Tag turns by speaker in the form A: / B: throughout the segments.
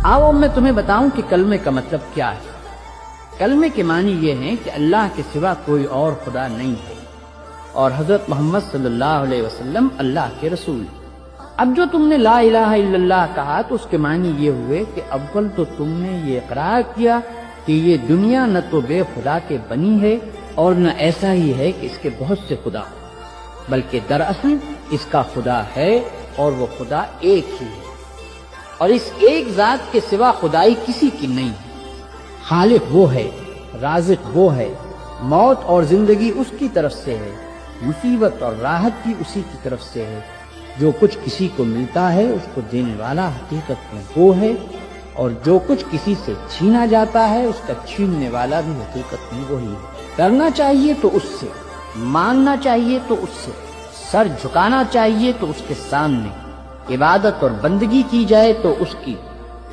A: आओ मैं तुम्हें बताऊं कि कलमे का मतलब क्या है। कलमे के मानी ये हैं कि अल्लाह के सिवा कोई और खुदा नहीं है और हजरत मोहम्मद सल्लल्लाहु अलैहि वसल्लम अल्लाह के रसूल। अब जो तुमने ला इलाहा इल्लल्लाह कहा तो उसके मानी ये हुए कि अव्वल तो तुमने ये इकरार किया कि ये दुनिया न तो बेखुदा के बनी है और न ऐसा ही है कि इसके बहुत से खुदा, बल्कि दरअसल इसका खुदा है और वो खुदा एक ही है और इस एक जात के सिवा खुदाई किसी की नहीं है। खालिक वो है, राज़िक वो है, मौत और जिंदगी उसकी तरफ से है, मुसीबत और राहत भी उसी की तरफ से है। जो कुछ किसी को मिलता है उसको देने वाला हकीकत में वो है और जो कुछ किसी से छीना जाता है उसका छीनने वाला भी हकीकत में वही है। करना चाहिए तो उससे, मानना चाहिए तो उससे, सर झुकाना चाहिए तो उसके सामने, इबादत और बंदगी की जाए तो उसकी,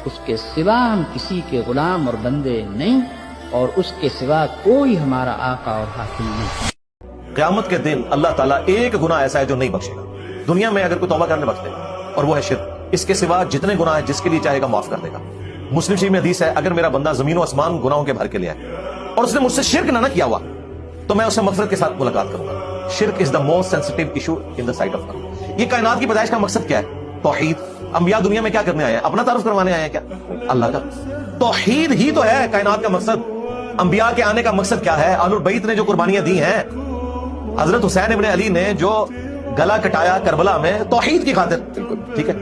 A: उसके सिवा हम किसी के गुलाम और बंदे नहीं और उसके सिवा कोई हमारा आका और हाकिम नहीं।
B: क़यामत के दिन अल्लाह ताला एक गुनाह ऐसा है जो नहीं बख्शेगा। दुनिया में अगर कोई तौबा करने बख्श देगा और वो है शिर्क। इसके सिवा जितने गुनाह है जिसके लिए चाहेगा माफ कर देगा। मुस्लिम शरीफ में हदीस है, अगर मेरा बंदा जमीन और आसमान गुनाहों के भर के लिया है और उसने मुझसे शिर्क ना किया हुआ तो मैं उससे मगफिरत के साथ मुलाकात करूंगा। शिर्क is the most sensitive issue in the sight of God. ये कायनात की पैदाइश का मकसद क्या है? तौहीद। अंबिया दुनिया में क्या करने आए हैं? अपना तारुफ करवाने आए हैं क्या? अल्लाह का। तौहीद ही तो है कायनात का मकसद। अंबिया के आने का मकसद क्या है? अहलुल बैत ने जो कुर्बानियां दी हैं, हजरत हुसैन इब्न अली ने जो गला कटाया करबला में, तौहीद की खातिर। ठीक है,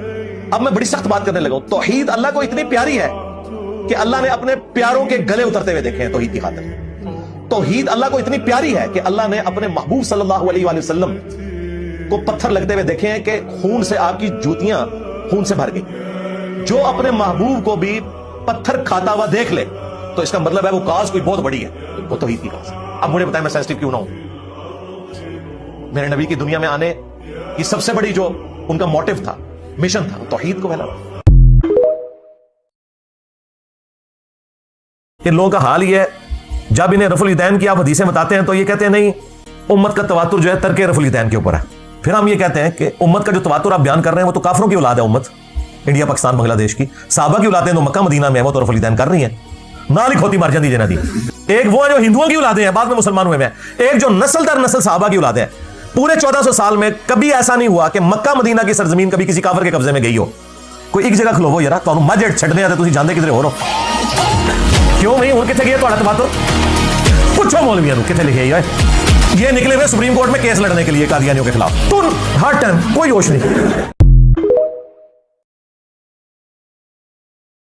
B: अब मैं बड़ी सख्त बात करने लगा हूं। तौहीद अल्लाह को इतनी प्यारी है कि अल्लाह ने अपने प्यारों के गले उतरते हुए देखे हैं तौहीद की खातिर। तौहीद अल्लाह को इतनी प्यारी है कि अल्लाह ने अपने महबूब सल्लल्लाहु अलैहि वसल्लम को पत्थर लगते हुए देखे हैं कि खून से आपकी जूतियां खून से भर गई। जो अपने महबूब को भी पत्थर खाता हुआ देख ले तो इसका मतलब है वो काज कोई बहुत बड़ी है, वो तौहीद की काज। अब मुझे बताएं मैं सेंसिटिव क्यों ना हूं? मेरे नबी की दुनिया में आने की सबसे बड़ी जो उनका मोटिव था, मिशन था, तौहीद को फैलाना। इन लोगों का हाल ये है, जब इन्हें रफुल यदैन की आप हदीसें बताते हैं तो ये कहते हैं नहीं, उम्मत का तवातुर जो है तर्क रफुल यदैन के ऊपर है। फिर हम ये कहते हैं कि उम्मत का जो तवातुर आप बयान कर रहे हैं वो तो काफरों की औलाद है। उम्मत इंडिया पाकिस्तान बांग्लादेश की सहाबा की औलादें तो मक्का मदीना में है, वो तो रफुल यदैन कर रही है। नालिक होती मर जाती जना दी। एक वो जो हिंदुओं की औलादें हैं बाद में मुसलमान हुए हैं, एक जो नस्ल दर नस्ल सहाबा की औलादें हैं। पूरे 1400 साल में कभी ऐसा नहीं हुआ कि मक्का मदीना की सरजमीन कभी किसी काफर के कब्जे में गई हो। कोई एक जगह खलोवो यार, तुहानू मजहब छड्डने आते तुसीं जांदे किधरे हो रो क्यों नहीं? हुण कित्थे गया तुहाडा तवातुर? पूछो मौलवियां नूं कित्थे लिखे है। ये निकले हुए सुप्रीम कोर्ट में केस लड़ने के लिए कादियानियों के खिलाफ। तुम हर टाइम कोई होश नहीं।